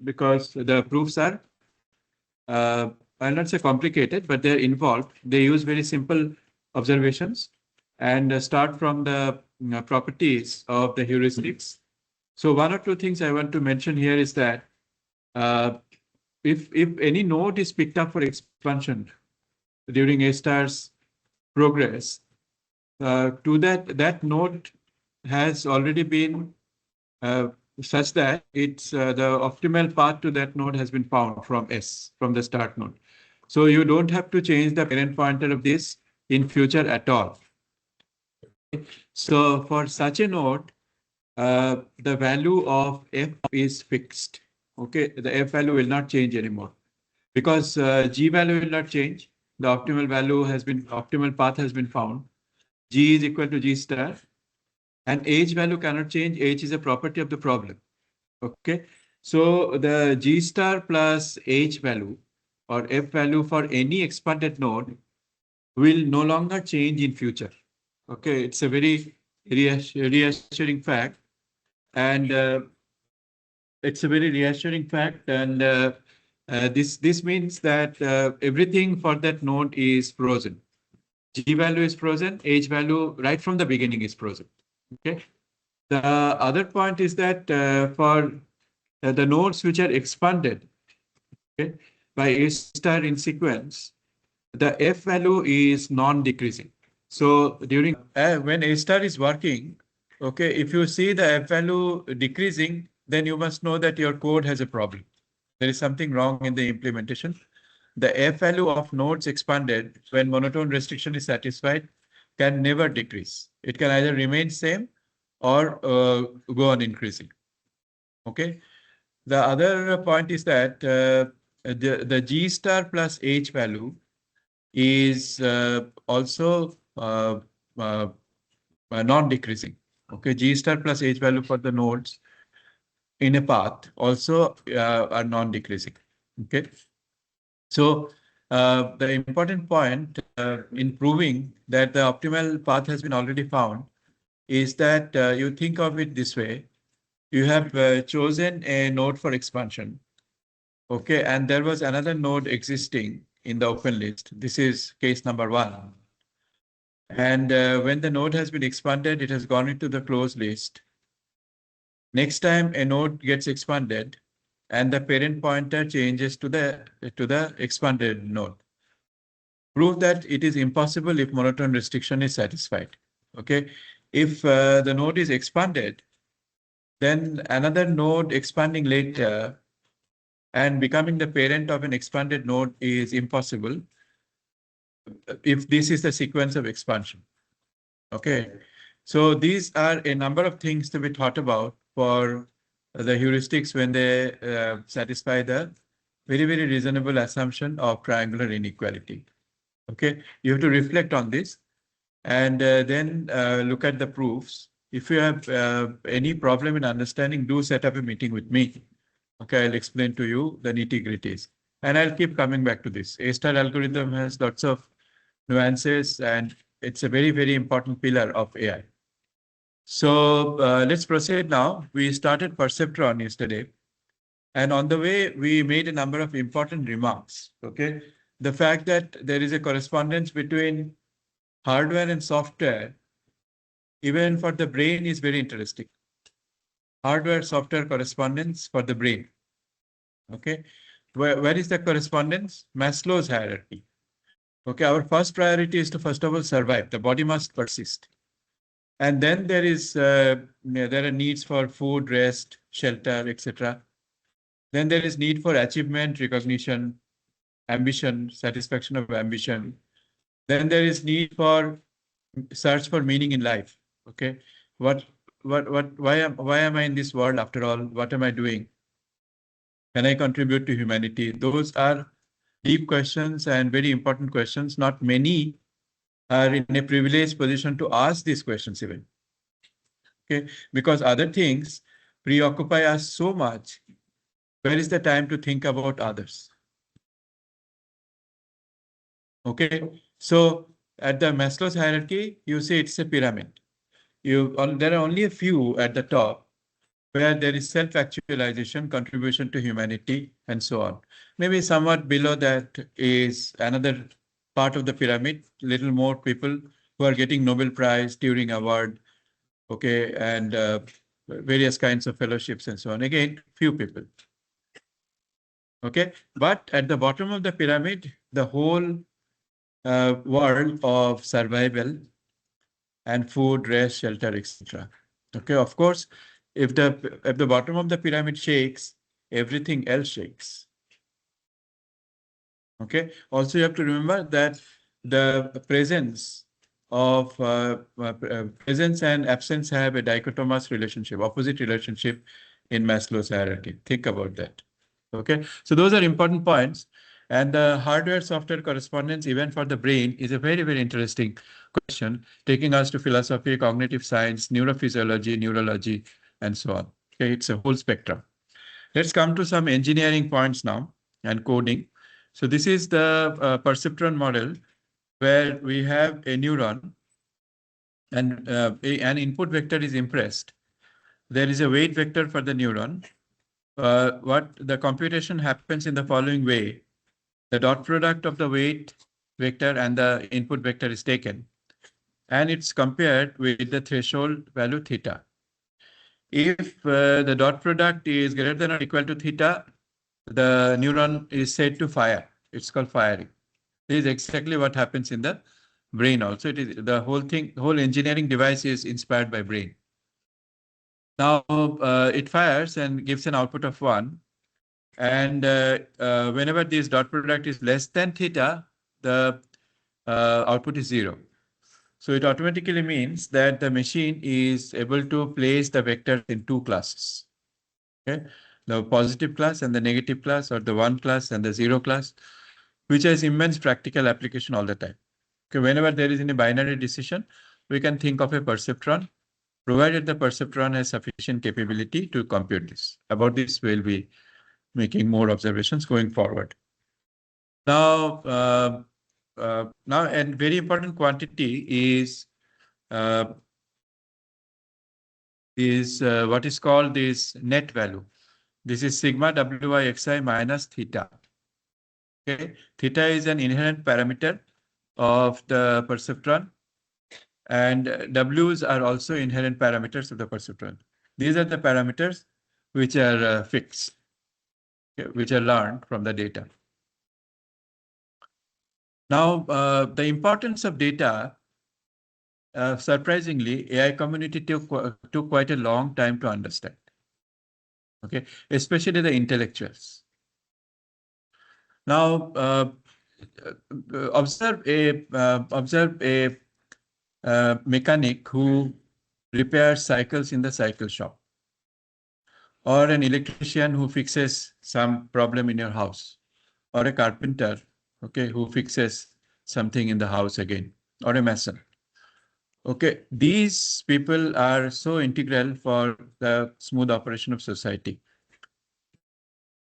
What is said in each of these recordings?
because the proofs are, I'll not say complicated, but they're involved. They use very simple observations and start from the properties of the heuristics. So one or two things I want to mention here is that if any node is picked up for expansion during A star's progress, to that node has already been such that it's the optimal path to that node has been found from S, from the start node. So you don't have to change the parent pointer of this in future at all. So for such a node, the value of F is fixed. Okay, the F value will not change anymore because G value will not change. The optimal path has been found. G is equal to G star. And H value cannot change. H is a property of the problem. Okay. So the G star plus H value or F value for any expanded node will no longer change in future. Okay. It's a very reassuring fact. And it's a very reassuring fact. And this means that everything for that node is frozen. G value is frozen. H value right from the beginning is frozen. Okay. The other point is that for the nodes which are expanded, okay, by A star in sequence, the F value is non-decreasing. So during when A star is working, okay, if you see the F value decreasing, then you must know that your code has a problem. There is something wrong in the implementation. The F value of nodes expanded when monotone restriction is satisfied can never decrease. It can either remain same or go on increasing. Okay. The other point is that the G star plus H value is also non-decreasing. Okay. G star plus H value for the nodes in a path also are non-decreasing. Okay. So the important point in proving that the optimal path has been already found is that you think of it this way. You have chosen a node for expansion. Okay, and there was another node existing in the open list. This is case number 1. And when the node has been expanded, it has gone into the closed list. Next time a node gets expanded, and the parent pointer changes to the expanded node. Prove that it is impossible if monotone restriction is satisfied. Okay, if the node is expanded, then another node expanding later and becoming the parent of an expanded node is impossible if this is the sequence of expansion. Okay, so these are a number of things to be thought about for the heuristics when they satisfy the very, very reasonable assumption of triangular inequality. Okay, you have to reflect on this and then look at the proofs. If you have any problem in understanding, do set up a meeting with me. Okay, I'll explain to you the nitty-gritties. And I'll keep coming back to this. A-star algorithm has lots of nuances and it's a very, very important pillar of AI. So let's proceed now. We started Perceptron yesterday. And on the way, we made a number of important remarks. Okay, the fact that there is a correspondence between hardware and software, even for the brain, is very interesting. Hardware-software correspondence for the brain. Okay, where is the correspondence? Maslow's hierarchy. Okay, our first priority is to first of all survive. The body must persist. And then there are needs for food, rest, shelter, etc. Then there is need for achievement, recognition, ambition, satisfaction of ambition. Then there is need for search for meaning in life. Okay, why am I in this world after all? What am I doing? Can I contribute to humanity? Those are deep questions and very important questions. Not many are in a privileged position to ask these questions even. Okay, because other things preoccupy us so much. Where is the time to think about others? Okay, so at the Maslow's hierarchy, you see it's a pyramid. There are only a few at the top, where there is self-actualization, contribution to humanity, and so on. Maybe somewhat below that is another part of the pyramid, little more people who are getting Nobel Prize, Turing Award, okay, and various kinds of fellowships and so on. Again, few people. Okay, but at the bottom of the pyramid, the whole world of survival and food, rest, shelter, etc. Okay, of course, if the bottom of the pyramid shakes, everything else shakes. Okay. Also, you have to remember that the presence of presence and absence have a dichotomous relationship, opposite relationship in Maslow's hierarchy. Think about that. Okay. So those are important points. And the hardware-software correspondence, even for the brain, is a very, very interesting question, taking us to philosophy, cognitive science, neurophysiology, neurology, and so on. Okay, it's a whole spectrum. Let's come to some engineering points now and coding. So this is the perceptron model where we have a neuron and an input vector is impressed. There is a weight vector for the neuron. What the computation happens in the following way. The dot product of the weight vector and the input vector is taken, and it's compared with the threshold value theta. If the dot product is greater than or equal to theta, the neuron is said to fire. It's called firing. This is exactly what happens in the brain also. It is the whole thing, whole engineering device is inspired by brain. Now it fires and gives an output of 1. And whenever this dot product is less than theta, the output is 0. So it automatically means that the machine is able to place the vectors in 2 classes. Okay, the positive class and the negative class, or the 1 class and the 0 class, which has immense practical application all the time. Okay, whenever there is any binary decision, we can think of a perceptron, provided the perceptron has sufficient capability to compute this. About this, we'll be making more observations going forward. Now, a very important quantity is what is called this net value. This is sigma WIXI minus theta. Okay, theta is an inherent parameter of the perceptron, and W's are also inherent parameters of the perceptron. These are the parameters which are fixed, okay, which are learned from the data. Now, the importance of data, surprisingly, AI community took quite a long time to understand. Okay, especially the intellectuals. Now, observe a mechanic who repairs cycles in the cycle shop, or an electrician who fixes some problem in your house, or a carpenter, okay, who fixes something in the house again, or a mason. Okay, these people are so integral for the smooth operation of society.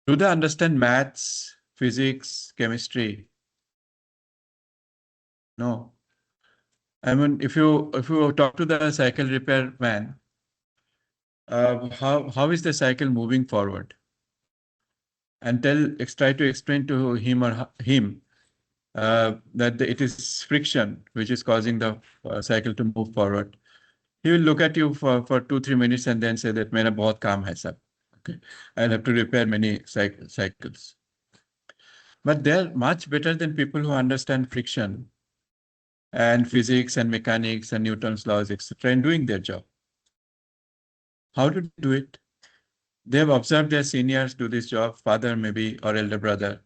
Do they understand maths, physics, chemistry? No. I mean, if you talk to the cycle repair man, how is the cycle moving forward? And try to explain to him that it is friction which is causing the cycle to move forward. He will look at you for 2-3 minutes and then say that "Mera bahut kaam hai sab." Okay, I'll have to repair many cycles. But they're much better than people who understand friction and physics and mechanics and Newton's laws, etc., in doing their job. How to do it? They have observed their seniors do this job, father maybe or elder brother,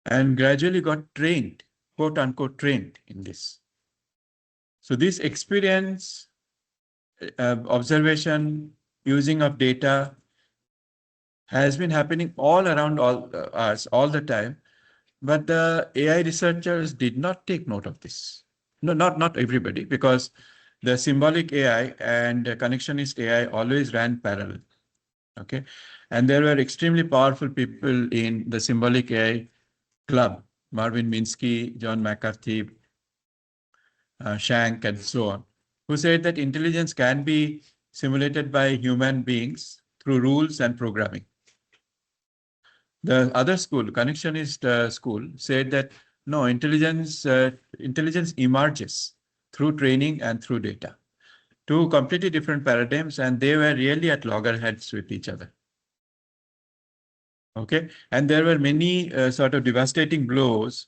and gradually got trained, quote unquote, trained in this. So this experience, observation, using of data has been happening all around us all the time, but the AI researchers did not take note of this. No, not everybody, because the symbolic AI and connectionist AI always ran parallel. Okay, and there were extremely powerful people in the symbolic AI club: Marvin Minsky, John McCarthy, Shank, and so on, who said that intelligence can be simulated by human beings through rules and programming. The other school, Connectionist school, said that no, intelligence emerges through training and through data. Two completely different paradigms, and they were really at loggerheads with each other. Okay, and there were many sort of devastating blows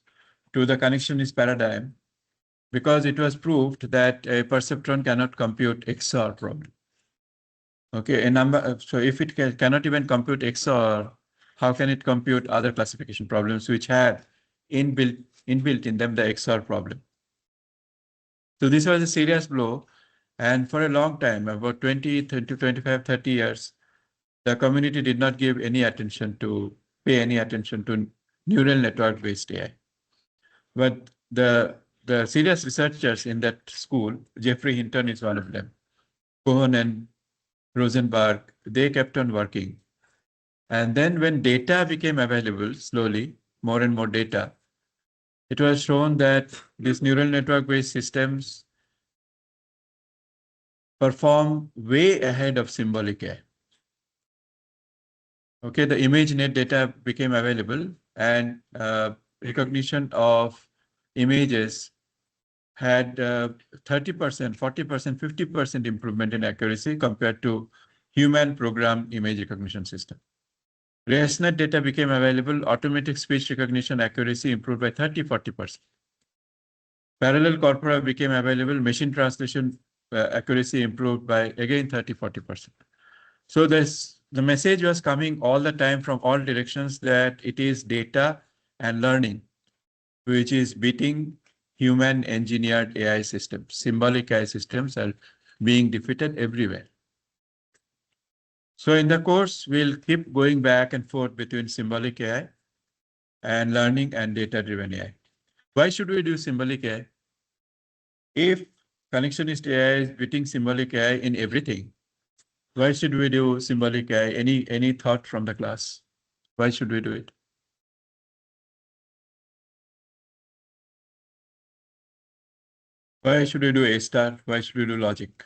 to the connectionist paradigm because it was proved that a perceptron cannot compute XOR problem. Okay, a number. So if it cannot even compute XOR, how can it compute other classification problems which have inbuilt in them the XOR problem? So this was a serious blow, and for a long time, about 20 to 25, 30 years, the community did not give any attention to pay any attention to neural network-based AI. But the serious researchers in that school, Jeffrey Hinton is one of them, Cohen and Rosenberg, they kept on working. And then when data became available, slowly, more and more data, it was shown that these neural network-based systems perform way ahead of symbolic AI. Okay, the ImageNet data became available, and recognition of images had 30%, 40%, 50% improvement in accuracy compared to human programmed image recognition system. ResNet data became available, automatic speech recognition accuracy improved by 30, 40%. Parallel corpora became available, machine translation accuracy improved by again 30, 40%. So the message was coming all the time from all directions that it is data and learning which is beating human engineered AI systems. Symbolic AI systems are being defeated everywhere. So in the course, we'll keep going back and forth between symbolic AI and learning and data-driven AI. Why should we do symbolic AI? If connectionist AI is beating symbolic AI in everything, why should we do symbolic AI? Any thought from the class? Why should we do it? Why should we do A star? Why should we do logic?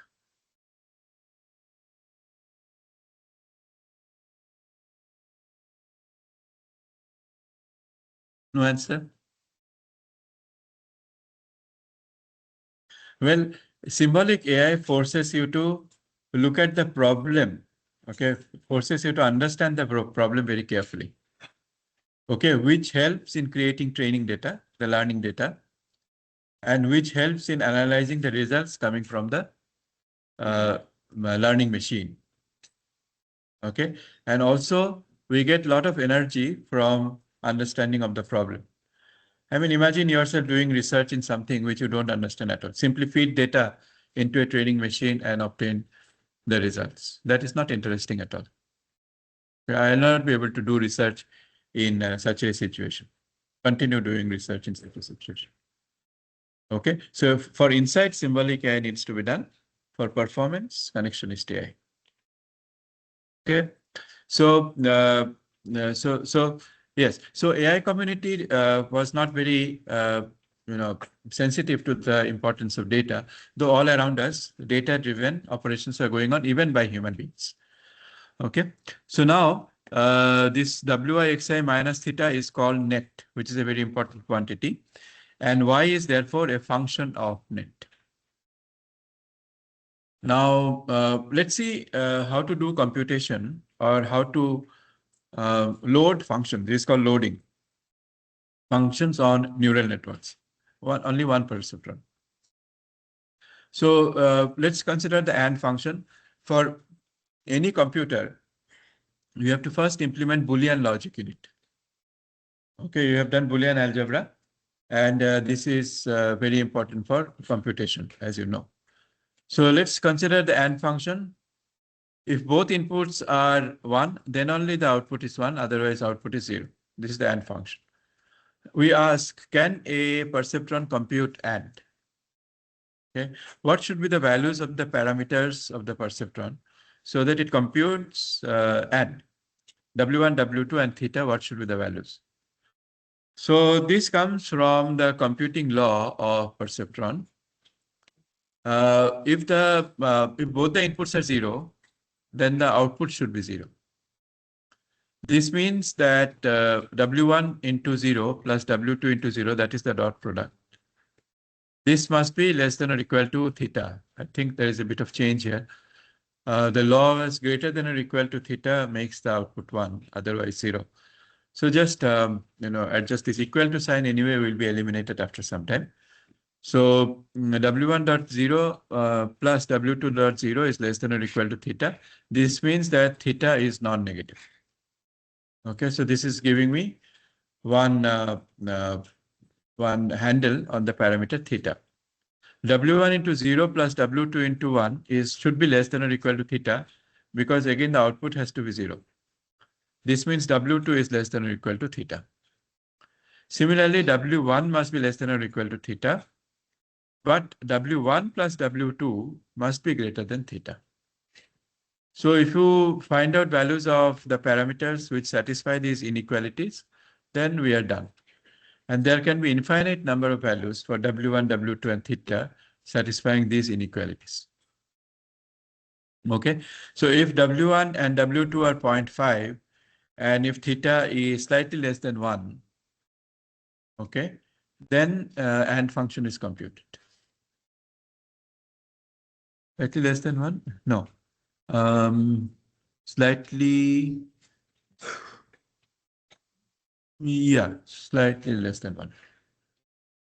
No answer? Well, symbolic AI forces you to look at the problem, okay? Forces you to understand the problem very carefully, okay? Which helps in creating training data, the learning data, and which helps in analyzing the results coming from the learning machine, okay? And also, we get a lot of energy from understanding of the problem. I mean, imagine yourself doing research in something which you don't understand at all. Simply feed data into a training machine and obtain the results. That is not interesting at all. I will not be able to do research in such a situation. Continue doing research in such a situation. Okay, so for insight, symbolic AI needs to be done. For performance, connectionist AI. Okay, so yes, so AI community was not very sensitive to the importance of data, though all around us, data-driven operations are going on even by human beings. Okay, so now this Wixi minus theta is called net, which is a very important quantity, and Y is therefore a function of net. Now, let's see how to do computation or how to load functions. This is called loading functions on neural networks. Only one perceptron. So let's consider the AND function. For any computer, you have to first implement Boolean logic in it. Okay, you have done Boolean algebra, and this is very important for computation, as you know. So let's consider the AND function. If both inputs are 1, then only the output is 1, otherwise output is 0. This is the AND function. We ask, can a perceptron compute AND? Okay, what should be the values of the parameters of the perceptron so that it computes AND? W1, W2, and theta, what should be the values? So this comes from the computing law of perceptron. If both the inputs are 0, then the output should be 0. This means that W1 into 0 plus W2 into 0, that is the dot product. This must be less than or equal to theta. I think there is a bit of change here. The law is greater than or equal to theta makes the output 1, otherwise 0. So just adjust this equal to sign anyway will be eliminated after some time. So W1.0 plus W2.0 is less than or equal to theta. This means that theta is non-negative. Okay, so this is giving me one handle on the parameter theta. W1 into 0 plus W2 into 1 should be less than or equal to theta, because again the output has to be 0. This means W2 is less than or equal to theta. Similarly, W1 must be less than or equal to theta, but W1 plus W2 must be greater than theta. So if you find out values of the parameters which satisfy these inequalities, then we are done. And there can be infinite number of values for W1, W2, and theta satisfying these inequalities. Okay, so if W1 and W2 are 0.5, and if theta is slightly less than 1, okay, then and function is computed. Slightly less than 1? No. Slightly, yeah, slightly less than 1.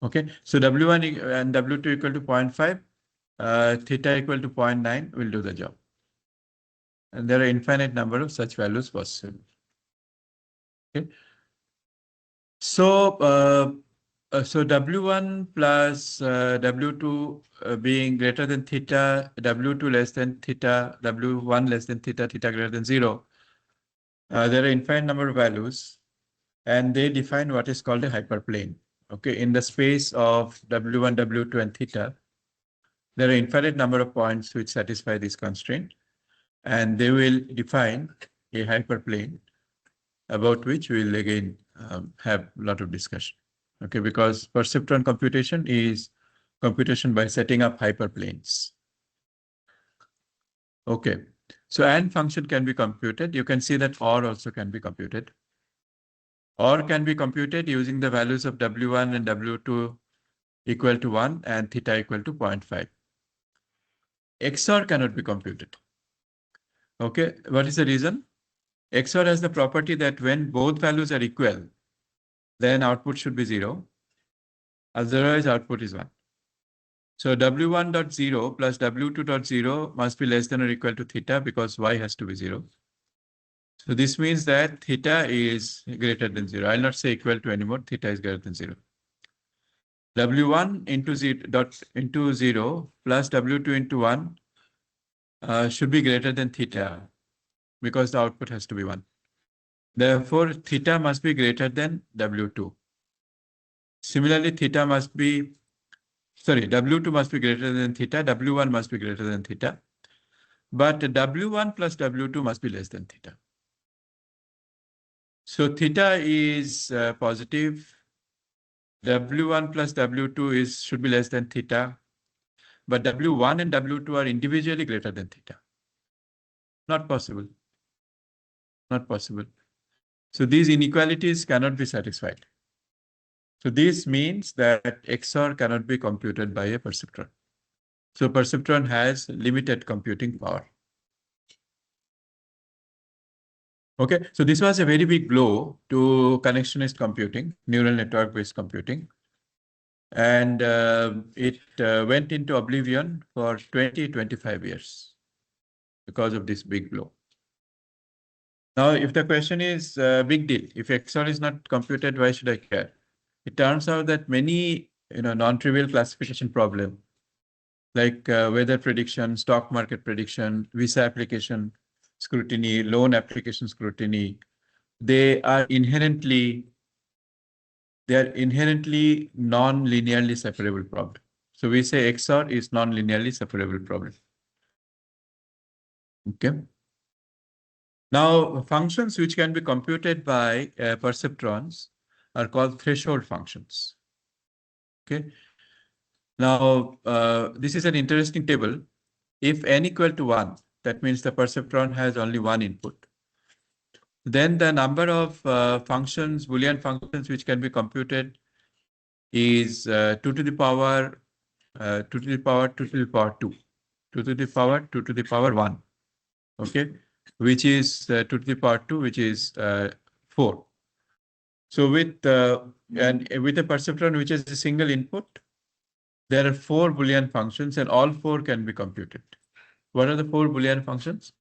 Okay, so W1 and W2 equal to 0.5, theta equal to 0.9 will do the job. And there are infinite number of such values possible. Okay. So, W1 plus W2 being greater than theta, W2 less than theta, W1 less than theta, theta greater than 0. There are infinite number of values, and they define what is called a hyperplane. Okay, in the space of W1, W2, and theta, there are infinite number of points which satisfy this constraint, and they will define a hyperplane about which we will again have a lot of discussion. Okay, because perceptron computation is computation by setting up hyperplanes. Okay, so AND function can be computed. You can see that OR also can be computed. OR can be computed using the values of W1 and W2 equal to 1 and theta equal to 0.5. XOR cannot be computed. Okay, what is the reason? XOR has the property that when both values are equal, then output should be 0. Otherwise, output is 1. So W1.0 plus W2.0 must be less than or equal to theta because Y has to be 0. So this means that theta is greater than 0. I'll not say equal to anymore. Theta is greater than 0. W1 into 0 plus W2 into 1 should be greater than theta because the output has to be 1. Therefore, theta must be greater than W2. Similarly, W2 must be greater than theta, W1 must be greater than theta, but W1 plus W2 must be less than theta. So theta is positive, W1 plus W2 should be less than theta, but W1 and W2 are individually greater than theta. Not possible. Not possible. So these inequalities cannot be satisfied. So this means that XOR cannot be computed by a perceptron. So perceptron has limited computing power. Okay, so this was a very big blow to connectionist computing, neural network-based computing. And it went into oblivion for 20-25 years because of this big blow. Now, if the question is big deal, if XOR is not computed, why should I care? It turns out that many non-trivial classification problems like weather prediction, stock market prediction, visa application scrutiny, loan application scrutiny, they are inherently non-linearly separable problem. So we say XOR is non-linearly separable problem. Okay. Now, functions which can be computed by perceptrons are called threshold functions. Okay. Now, this is an interesting table. If n equal to 1, That means the perceptron has only one input. Then the number of functions, Boolean functions, which can be computed is 2 to the power 2 to the power 2 to the power 2, 2 to the power 2 to the power 1. Okay, which is 2 to the power 2, which is 4. So with a perceptron which is a single input, there are 4 Boolean functions, and all 4 can be computed. What are the 4 Boolean functions?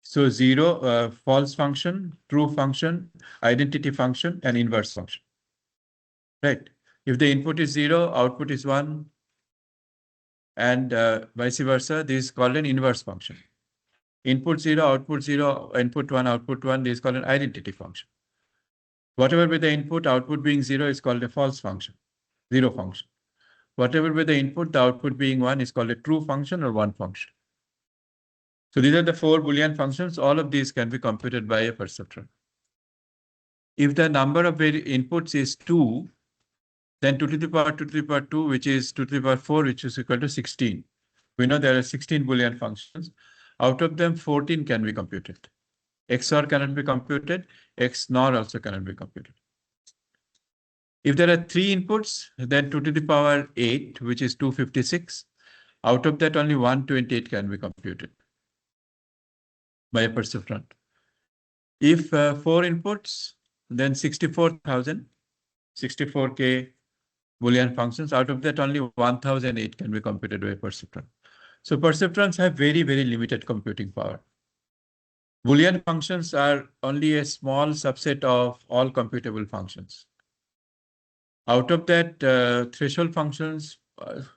So 0, false function, true function, identity function, and inverse function. Right. If the input is 0, output is 1, and vice versa, this is called an inverse function. Input 0, output 0, input 1, output 1, this is called an identity function. Whatever be the input, output being 0 is called a false function, 0 function. Whatever be the input, the output being 1 is called a true function or 1 function. So these are the 4 Boolean functions. All of these can be computed by a perceptron. If the number of inputs is 2, then 2 to the power 2 to the power 2, which is 2 to the power 4, which is equal to 16. We know there are 16 Boolean functions. Out of them, 14 can be computed. XOR cannot be computed. XNOR also cannot be computed. If there are 3 inputs, then 2 to the power 8, which is 256. Out of that, only 128 can be computed by a perceptron. If 4 inputs, then 64,000, 64K Boolean functions. Out of that, only 1008 can be computed by a perceptron. So perceptrons have very, very limited computing power. Boolean functions are only a small subset of all computable functions. Out of that, threshold functions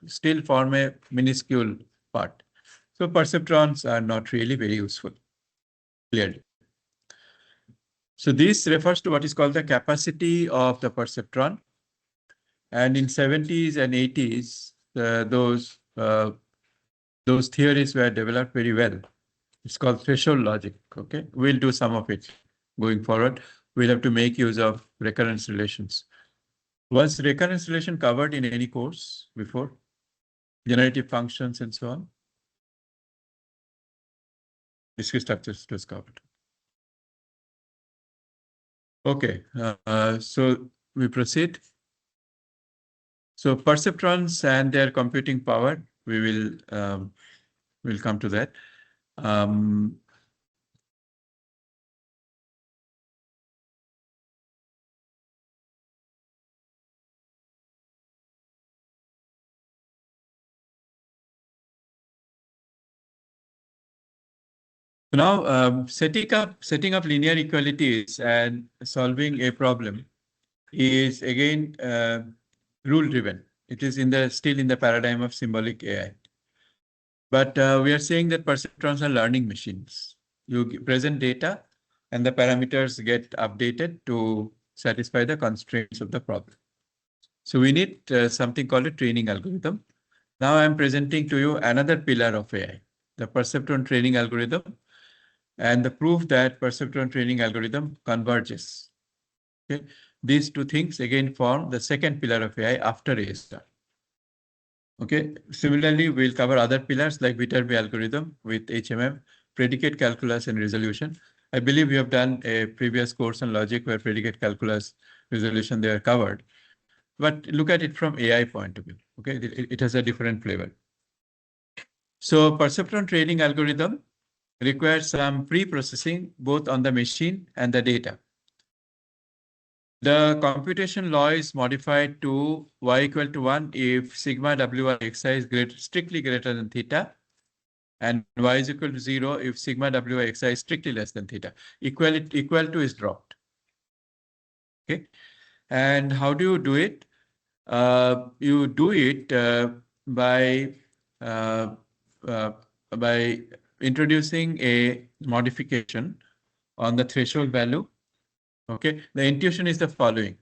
still form a minuscule part. So perceptrons are not really very useful, clearly. So this refers to what is called the capacity of the perceptron. And in 70s and 80s, those theories were developed very well. It's called threshold logic. Okay, we'll do some of it going forward. We'll have to make use of recurrence relations. Was recurrence relation covered in any course before? Generative functions and so on? Discrete structures was covered. Okay, so we proceed. So perceptrons and their computing power, we will we'll come to that. Now, setting up linear equalities and solving a problem is again rule driven. It is still in the paradigm of symbolic AI. But we are saying that perceptrons are learning machines. You present data and the parameters get updated to satisfy the constraints of the problem. So we need something called a training algorithm. Now I'm presenting to you another pillar of AI, the Perceptron Training Algorithm, and the proof that Perceptron Training Algorithm converges. Okay? These two things again form the second pillar of AI after A star. Okay. Similarly, we'll cover other pillars like Viterbi algorithm with HMM, predicate calculus, and resolution. I believe we have done a previous course on logic where predicate calculus, resolution, they are covered. But look at it from AI point of view. Okay, it has a different flavor. So Perceptron training algorithm requires some pre-processing both on the machine and the data. The computation law is modified to y equal to 1 if sigma wi xi is strictly greater than theta, and y is equal to 0 if sigma wi xi is strictly less than theta. Equal to is dropped. Okay, and how do you do it? You do it by introducing a modification on the threshold value. Okay, the intuition is the following.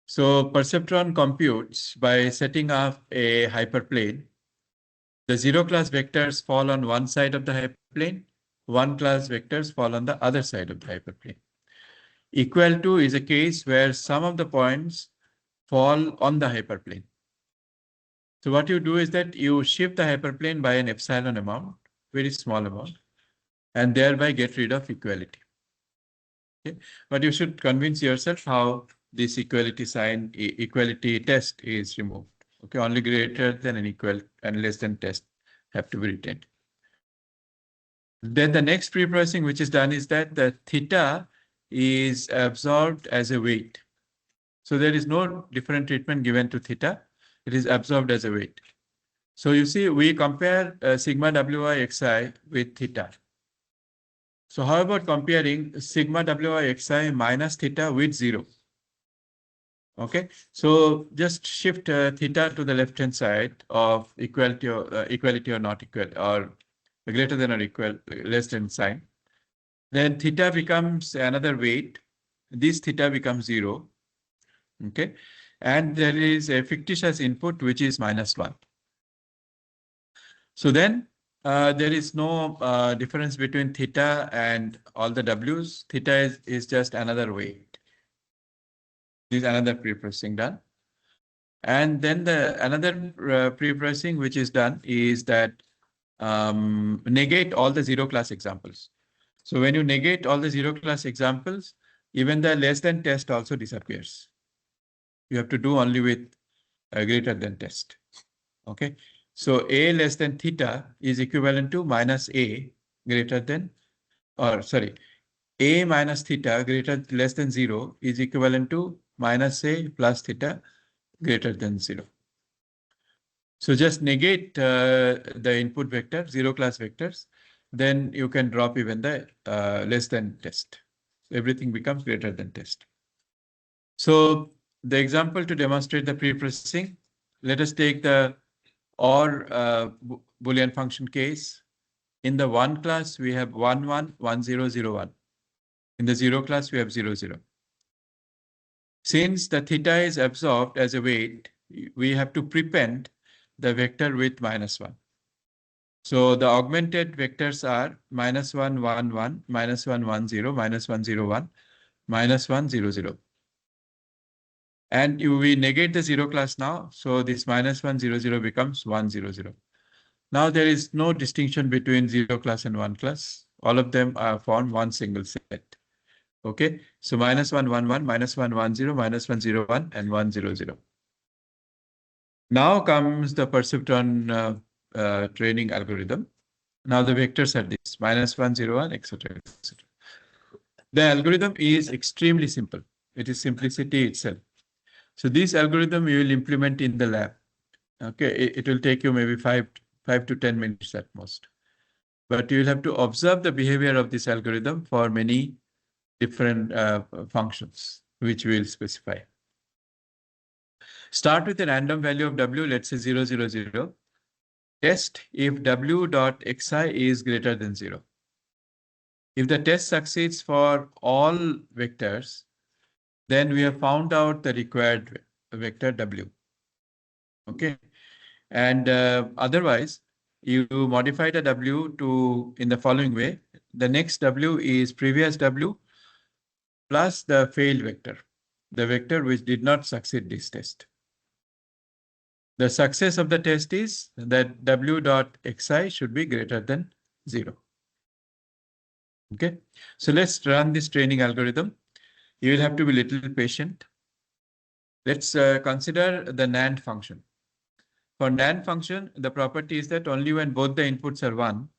So perceptron computes by setting up a hyperplane. The 0 class vectors fall on one side of the hyperplane, 1 class vectors fall on the other side of the hyperplane. Equal to is a case where some of the points fall on the hyperplane. So what you do is that you shift the hyperplane by an epsilon amount, very small amount, and thereby get rid of equality. Okay? But you should convince yourself how this equality sign, equality test is removed. Okay, only greater than and equal and less than test have to be retained. Then the next pre-processing which is done is that the theta is absorbed as a weight. So there is no different treatment given to theta. It is absorbed as a weight. So you see, we compare sigma wi xi with theta. So how about comparing sigma wi xi minus theta with 0? Okay, so just shift theta to the left-hand side of equality or not equal, or greater than or equal, less than sign. Then theta becomes another weight. This theta becomes 0. Okay, and there is a fictitious input which is -1. So then there is no difference between theta and all the w's. Theta is just another weight. This is another pre-processing done. And then the another pre-processing which is done is that negate all the 0 class examples. So when you negate all the 0 class examples, even the less than test also disappears. You have to do only with greater than test. Okay. So a less than theta is equivalent to minus a greater than, or sorry, a minus theta less than 0 is equivalent to minus a plus theta greater than 0. So just negate the input vector, 0 class vectors, then you can drop even the less than test. So everything becomes greater than test. So the example to demonstrate the pre-processing, let us take the OR Boolean function case. In the 1 class, we have 1, 1, 1, 0, 0, 1. In the 0 class, we have 0, 0. Since the theta is absorbed as a weight, we have to prepend the vector with -1. So the augmented vectors are -1, 1, 1, -1, 1, 0, -1, 0, 1, -1, 0, 0. And we negate the 0 class now. So this -1, 0, 0 becomes 1, 0, 0. Now there is no distinction between 0 class and 1 class. All of them are formed one single set. Okay. So -1, 1, 1, -1, 1, 0, -1, 0, 1, and 1, 0, 0. Now comes the Perceptron training algorithm. Now the vectors are this, -1, 0, 1, etc., etc. The algorithm is extremely simple. It is simplicity itself. So this algorithm you will implement in the lab. Okay, it will take you maybe 5 to 10 minutes at most. But you will have to observe the behavior of this algorithm for many different functions, which we will specify. Start with a random value of w, let's say 0, 0, 0. Test if w dot xi is greater than 0. If the test succeeds for all vectors, then we have found out the required vector w. Okay. And otherwise, you modify the w to in the following way. The next w is previous w plus the failed vector, the vector which did not succeed this test. The success of the test is that w dot xi should be greater than 0. Okay, so let's run this training algorithm. You will have to be a little patient. Let's consider the NAND function. For NAND function, the property is that only when both the inputs are 1,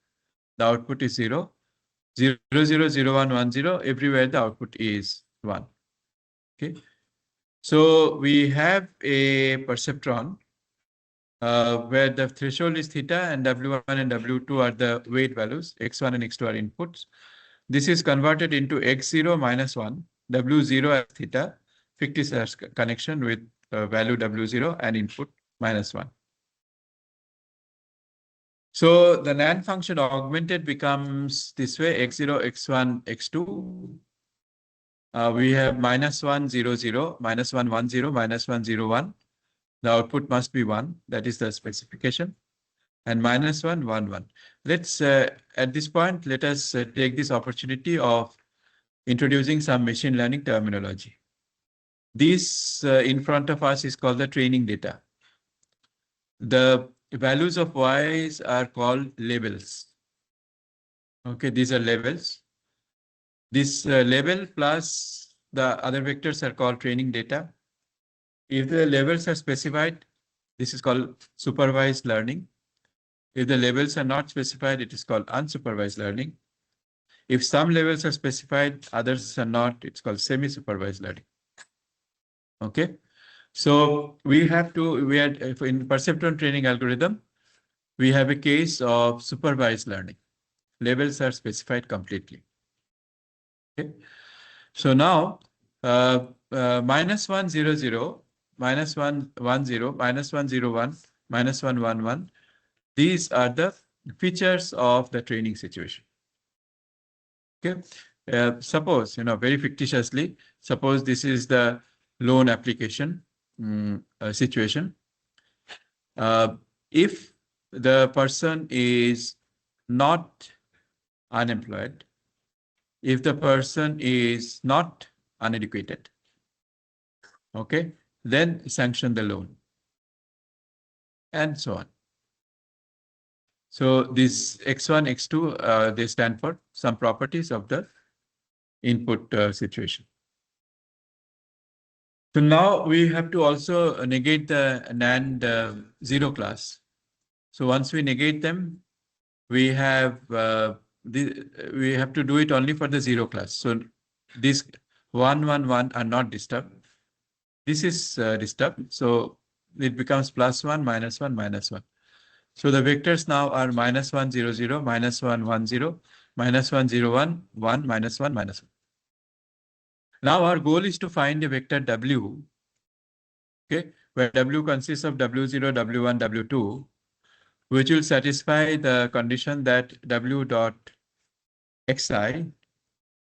the output is 0. 0, 0, 0, 1, 1, 0, everywhere the output is 1. Okay, so we have a perceptron where the threshold is theta and w1 and w2 are the weight values, x1 and x2 are inputs. This is converted into x0 minus 1, w0 as theta, fictitious connection with value w0 and input -1. So the NAND function augmented becomes this way, x0, x1, x2. We have -1, 0, 0, -1, 1, 0, -1, 0, 1. The output must be 1. That is the specification. And -1, 1, 1. Let's, at this point, let us take this opportunity of introducing some machine learning terminology. This in front of us is called the training data. the values of y's are called labels. Okay, these are labels. This label plus the other vectors are called training data. If the labels are specified, this is called supervised learning. If the labels are not specified, it is called unsupervised learning. If some labels are specified, others are not, it's called semi-supervised learning. Okay. So we had in Perceptron Training Algorithm, we have a case of supervised learning. Labels are specified completely. Okay. So now, minus 1, 0, 0, minus 1, 1, 0, minus 1, 0, 1, minus 1, 1, 1. These are the features of the training situation. Okay. Suppose, very fictitiously, suppose this is the loan application situation. If the person is not unemployed, if the person is not uneducated, okay, then sanction the loan, and so on. So this X1, X2, they stand for some properties of the input situation. So now we have to also negate the NAND zero class. So once we negate them, we have we have to do it only for the zero class. So these 1, 1, 1 are not disturbed. This is disturbed. So it becomes plus 1, minus 1, minus 1. So the vectors now are minus 1, 0, 0, minus 1, 1, 0, minus 1, 0, 1, 1, minus 1, minus 1. Now our goal is to find a vector W, okay, where W consists of W0, W1, W2, which will satisfy the condition that W dot Xi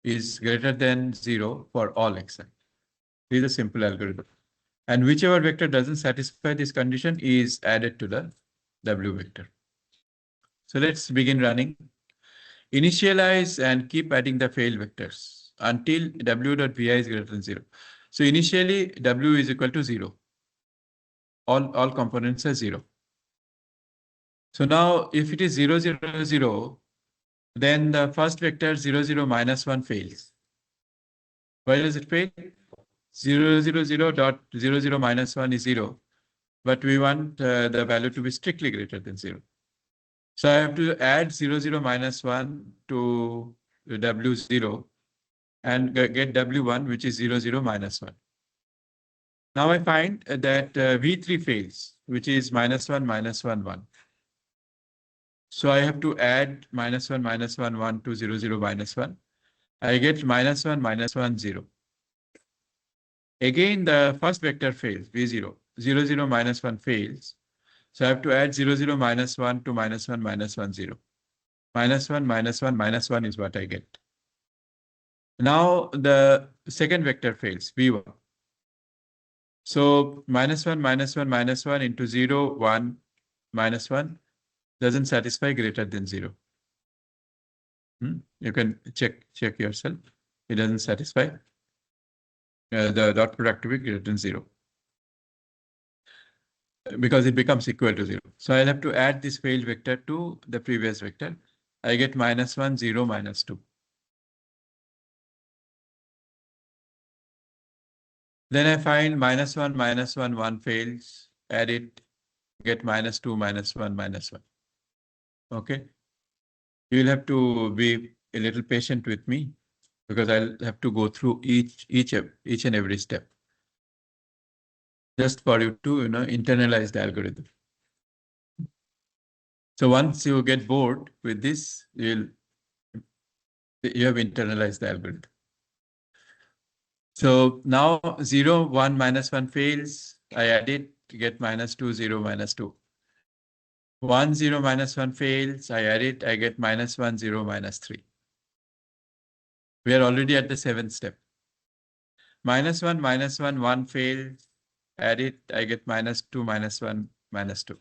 is greater than 0 for all Xi. This is a simple algorithm. And whichever vector doesn't satisfy this condition is added to the W vector. So let's begin running. Initialize and keep adding the failed vectors until W dot Vi is greater than 0. So initially W is equal to 0. All components are 0. So now if it is 0, 0, 0, then the first vector 0, 0, minus 1 fails. Why does it fail? 0, 0, 0 dot 0, 0, minus 1 is 0. But we want the value to be strictly greater than 0. So I have to add 0, 0, minus 1 to W0 and get W1, which is 0, 0, minus 1. Now I find that V3 fails, which is minus 1, minus 1, 1. So I have to add minus 1, minus 1, 1 to 0, 0, minus 1. I get minus 1, minus 1, 0. Again, the first vector fails, V0. 0, 0, minus 1 fails. So I have to add 0, 0, minus 1 to minus 1, minus 1, 0. Minus 1, minus 1, minus 1 is what I get. Now the second vector fails, V1. So minus 1, minus 1, minus 1 into 0, 1, minus 1 doesn't satisfy greater than 0. You can check yourself. It doesn't satisfy. The dot product to be greater than 0. Because it becomes equal to 0. So I'll have to add this failed vector to the previous vector. I get minus 1, 0, minus 2. Then I find minus 1, minus 1, 1 fails. Add it, get minus 2, minus 1, minus 1. Okay. You will have to be a little patient with me because I'll have to go through each and every step. Just for you to internalize the algorithm. So once you get bored with this, you have internalized the algorithm. So now 0, 1, minus 1 fails. I add it to get minus 2, 0, minus 2. 1, 0, minus 1 fails. I add it. I get minus 1, 0, minus 3. We are already at the 7th step. Minus 1, minus 1, 1 fails. Add it. I get minus 2, minus 1, minus 2.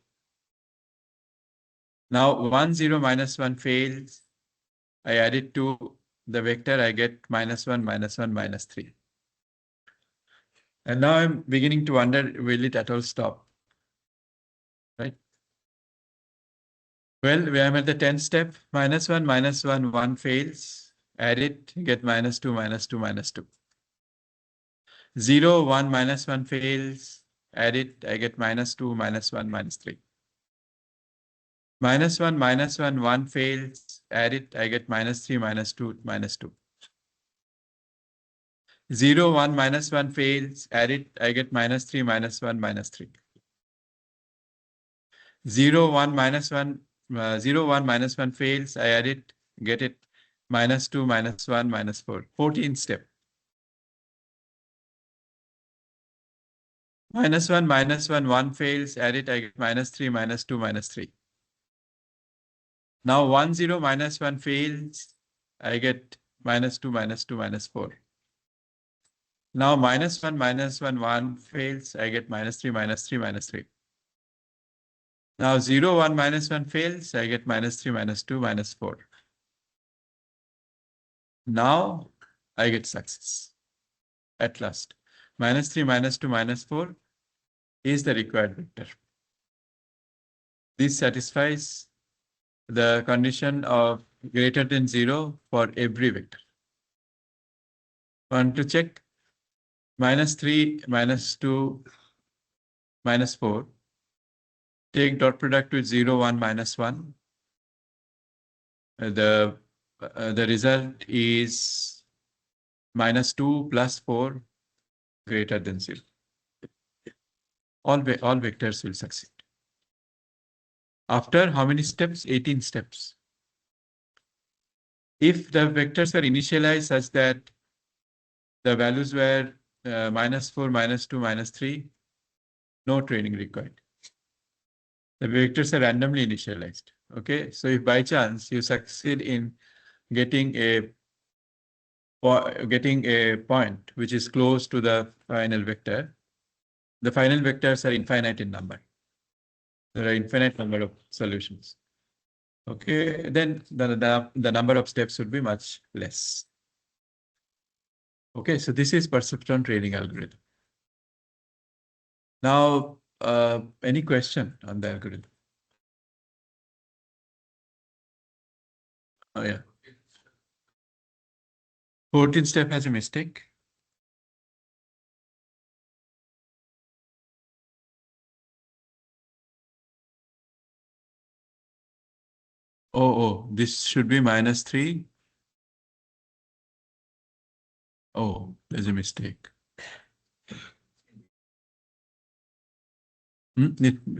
Now 1, 0, minus 1 fails. I add it to the vector. I get minus 1, minus 1, minus 3. And now I'm beginning to wonder, will it at all stop? Right? Well, we are at the 10th step. -1, -1, 1 fails. Add it, get -2, -2, -2. 0, 1, -1 fails. Add it, I get -2, -1, -3. -1, -1, 1 fails. Add it, I get -3, -2, -2. 0, 1, -1 fails. Add it, I get -3, -1, -3. 0, 1, -1, 0, 1, -1 fails. I add it, get it, -2, -1, -4. 14th step. -1, -1, 1 fails. Add it, I get -3, -2, -3. Now 1, 0, -1 fails. I get -2, -2, -4. Now -1, -1, 1 fails. I get -3, -3, -3. Now 0, 1, -1 fails. I get -3, -2, -4. Now I get success at last. -3, -2, -4 is the required vector. This satisfies the condition of greater than 0 for every vector. Want to check? -3, -2, -4. Take dot product with 0, 1, -1. The result is -2 plus 4 greater than 0. All vectors will succeed. After how many steps? 18 steps. If the vectors are initialized such that the values were -4, -2, -3, no training required. The vectors are randomly initialized. Okay, so if by chance you succeed in getting a point which is close to the final vector, the final vectors are infinite in number. There are infinite number of solutions. Okay, then the number of steps would be much less. Okay, so this is Perceptron Training Algorithm. Now, any question on the algorithm? Oh yeah. 14th step has a mistake. Oh, this should be -3. Oh, there's a mistake.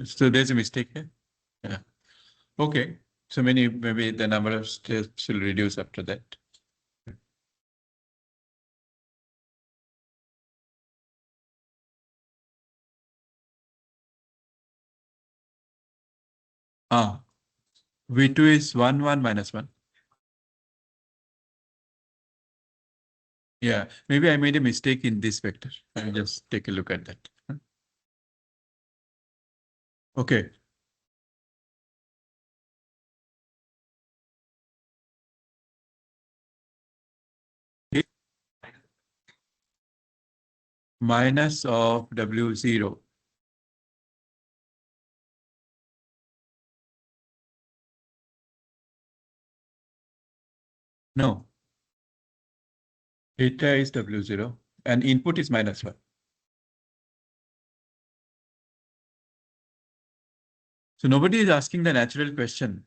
So there's a mistake here. Yeah. Okay. So maybe the number of steps will reduce after that. V2 is 1, 1, -1. Yeah, maybe I made a mistake in this vector. I'll just take a look at that. Okay. Minus of W0. No. Eta is W0 and input is -1. So nobody is asking the natural question.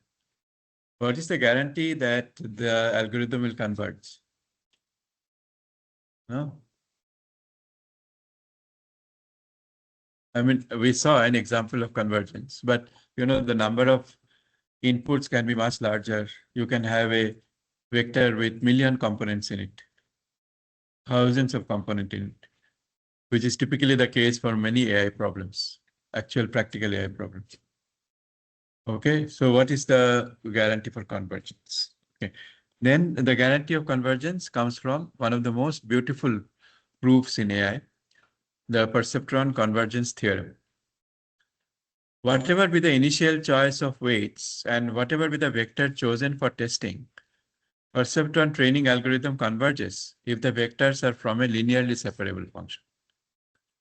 What is the guarantee that the algorithm will converge? No. I mean, we saw an example of convergence, but you know, the number of inputs can be much larger. You can have a vector with million components in it, thousands of components in it, which is typically the case for many AI problems, actual practical AI problems. Okay, so what is the guarantee for convergence? Okay, then the guarantee of convergence comes from one of the most beautiful proofs in AI, the perceptron convergence theorem. Whatever be the initial choice of weights and whatever be the vector chosen for testing, perceptron training algorithm converges if the vectors are from a linearly separable function.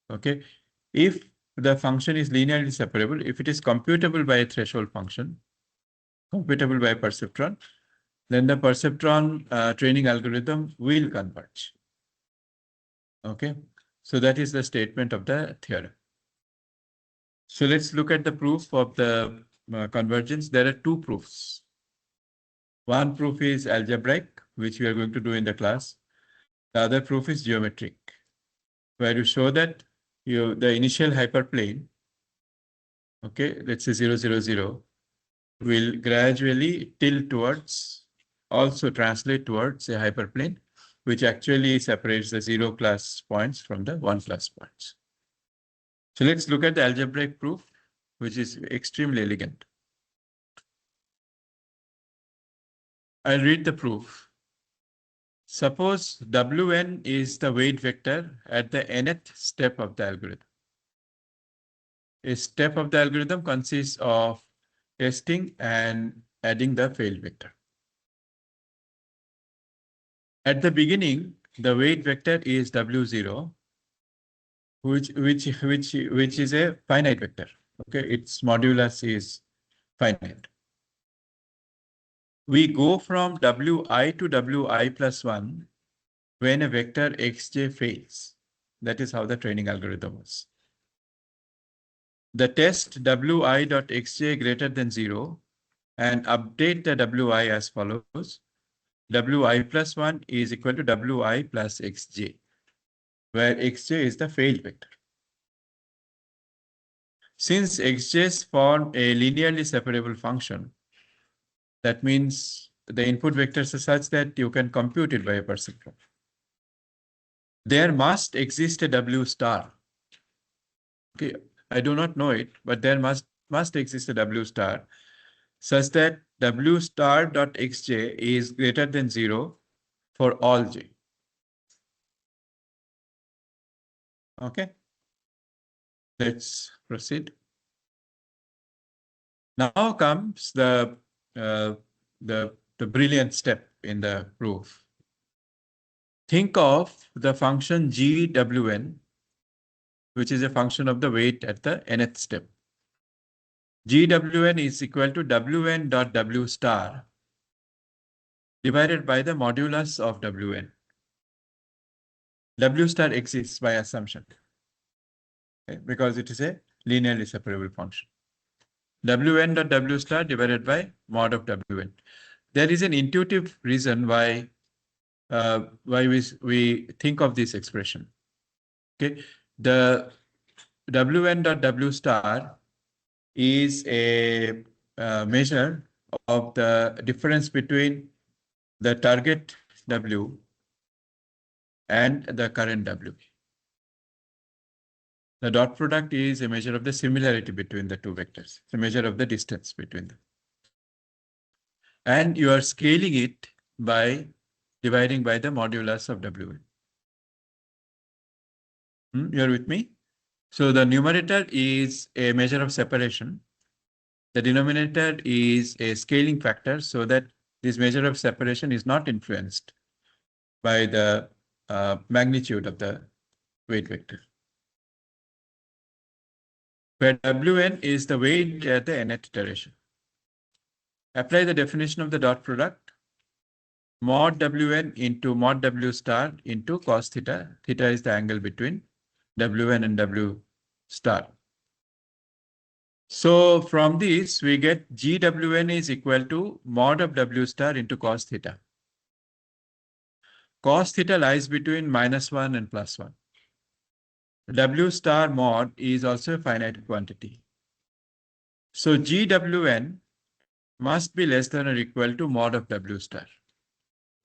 Okay, if the function is linearly separable, if it is computable by a threshold function, computable by perceptron, then the perceptron training algorithm will converge. Okay, so that is the statement of the theorem. So let's look at the proof of the convergence. There are two proofs. One proof is algebraic, which we are going to do in the class. The other proof is geometric, where you show that the initial hyperplane, okay, let's say 0, 0, 0, will gradually tilt towards, also translate towards a hyperplane, which actually separates the 0 class points from the 1 class points. So let's look at the algebraic proof, which is extremely elegant. I'll read the proof. Suppose Wn is the weight vector at the nth step of the algorithm. A step of the algorithm consists of testing and adding the failed vector. At the beginning, the weight vector is W0, which is a finite vector. Okay, its modulus is finite. We go from Wi to Wi plus 1 when a vector xj fails. That is how the training algorithm was. The test wi.xj greater than 0 and update the wi as follows. Wi plus 1 is equal to wi plus xj, where xj is the failed vector. Since xj's form a linearly separable function, that means the input vectors are such that you can compute it by a perceptron. There must exist a W star. Okay, I do not know it, but there must exist a W star such that W star dot xj is greater than 0 for all j. Okay, let's proceed. Now comes the brilliant step in the proof. Think of the function gwn, which is a function of the weight at the nth step. Gwn is equal to wn dot w star divided by the modulus of wn. W star exists by assumption, okay, because it is a linearly separable function. Wn dot w star divided by mod of wn. There is an intuitive reason why we think of this expression. Okay, the wn dot w star is a measure of the difference between the target W and the current W. The dot product is a measure of the similarity between the two vectors. It's a measure of the distance between them. And you are scaling it by dividing by the modulus of W. You're with me? So the numerator is a measure of separation. The denominator is a scaling factor so that this measure of separation is not influenced by the magnitude of the weight vector. Where Wn is the weight at the nth iteration. Apply the definition of the dot product. Mod Wn into mod W star into cos theta. Theta is the angle between Wn and W star. So from this, we get Gwn is equal to mod of W star into cos theta. Cos theta lies between -1 and +1. W star mod is also a finite quantity. So Gwn must be less than or equal to mod of W star.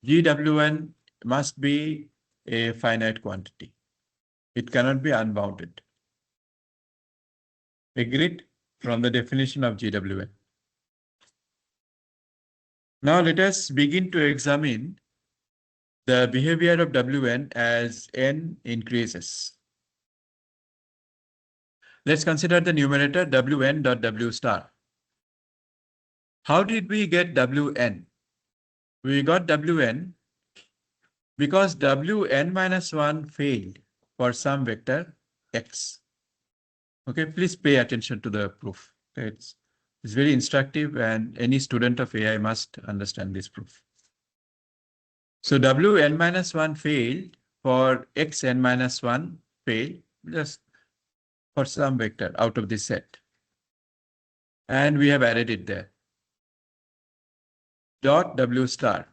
Gwn must be a finite quantity. It cannot be unbounded. Agreed? From the definition of Gwn. Now let us begin to examine the behavior of Wn as n increases. Let's consider the numerator Wn dot W star. How did we get Wn? We got Wn because Wn minus 1 failed for some vector x. Okay, please pay attention to the proof. It's It's very instructive, and any student of AI must understand this proof. So Wn minus 1 failed for xn minus 1 failed just for some vector out of this set. And we have added it there. Dot W star.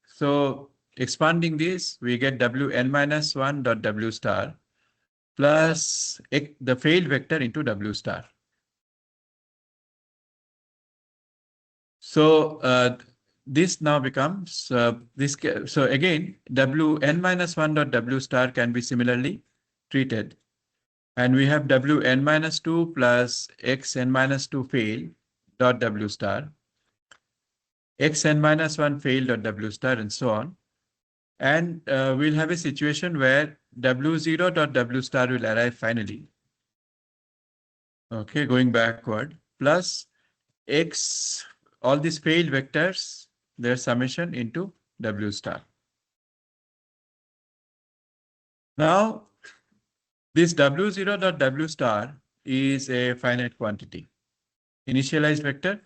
So expanding this, we get Wn minus 1 dot W star plus the failed vector into W star. So this now becomes this. So again, Wn minus 1 dot W star can be similarly treated. And we have Wn minus 2 plus xn minus 2 fail dot W star, xn minus 1 fail dot W star, and so on. And we'll have a situation where W0 dot W star will arrive finally. Okay, going backward, plus x, all these failed vectors, their summation into W star. Now, this W0 dot W star is a finite quantity, initialized vector,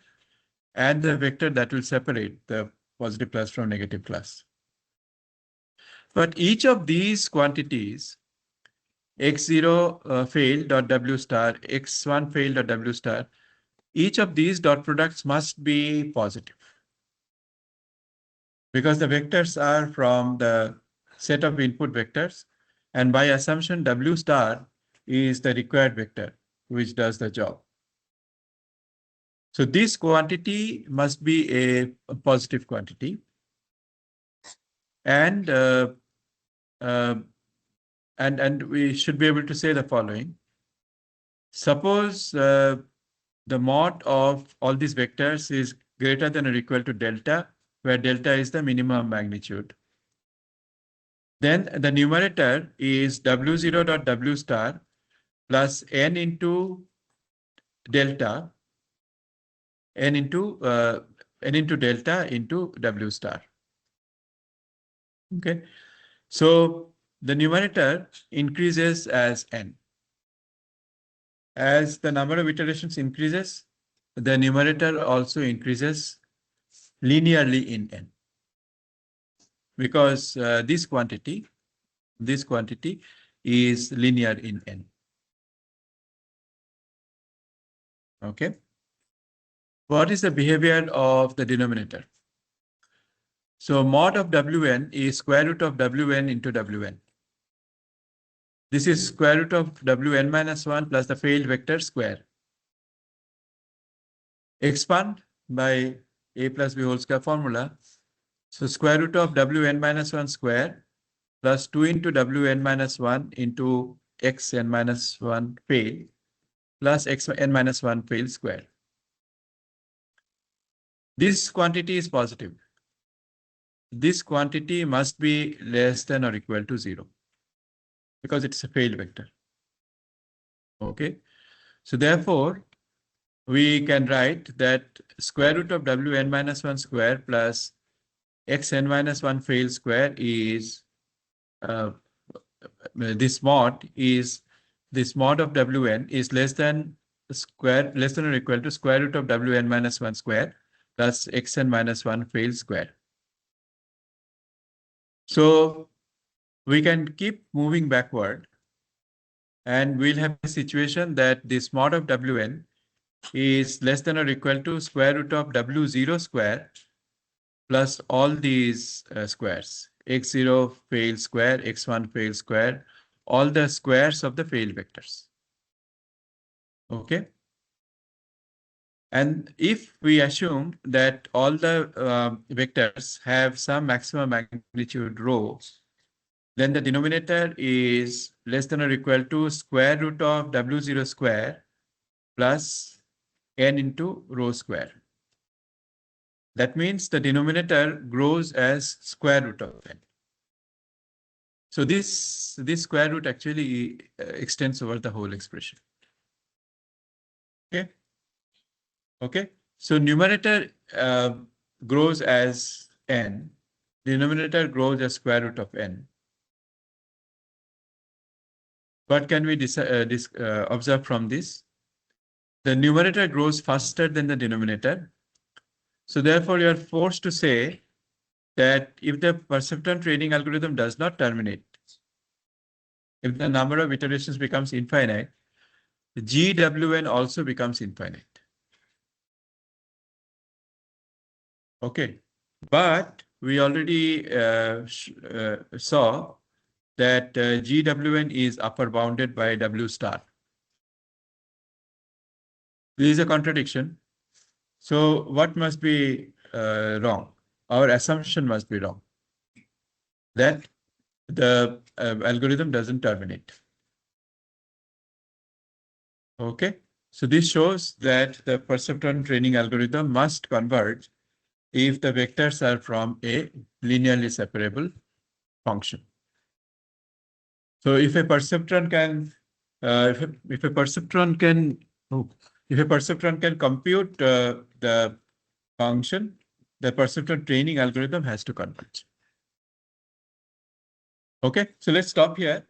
and the vector that will separate the positive class from negative class. But each of these quantities, x0 fail dot W star, x1 fail dot W star, each of these dot products must be positive, because the vectors are from the set of input vectors, and by assumption W star is the required vector which does the job. So this quantity must be a positive quantity, and we should be able to say the following. Suppose the mod of all these vectors is greater than or equal to delta, where delta is the minimum magnitude. Then the numerator is W0 dot W star plus n into delta, n into delta into W star. Okay. So the numerator increases as n. As the number of iterations increases, the numerator also increases linearly in n. Because this quantity is linear in n. Okay. What is the behavior of the denominator? So mod of Wn is square root of Wn into Wn. This is square root of Wn minus 1 plus the failed vector square. Expand by a plus b whole square formula. So square root of Wn minus 1 square plus 2 into Wn minus 1 into xn minus 1 fail plus xn minus 1 fail square. This quantity is positive. This quantity must be less than or equal to 0 because it's a failed vector. Okay. So therefore, we can write that square root of Wn minus 1 square plus xn minus 1 fail square is this mod of Wn is less than or equal to square root of Wn minus 1 square plus xn minus 1 fail square. So we can keep moving backward, and we'll have a situation that this mod of Wn is less than or equal to square root of W0 square plus all these squares, x0 fail square, x1 fail square, all the squares of the fail vectors. Okay. And if we assume that all the vectors have some maximum magnitude rho, then the denominator is less than or equal to square root of W0 square plus n into rho square. That means the denominator grows as square root of n. So this square root actually extends over the whole expression. Okay. Okay. So numerator grows as n. Denominator grows as square root of n. What can we observe from this? the numerator grows faster than the denominator. So therefore, you are forced to say that if the perceptron training algorithm does not terminate, if the number of iterations becomes infinite, GWN also becomes infinite. Okay, but we already saw that GWN is upper bounded by W star. This is a contradiction. So what must be wrong? Our assumption must be wrong, that the algorithm doesn't terminate. Okay, so this shows that the perceptron training algorithm must converge if the vectors are from a linearly separable function. So if a perceptron can, if a perceptron can compute the function, the perceptron training algorithm has to converge. Okay, so let's stop here.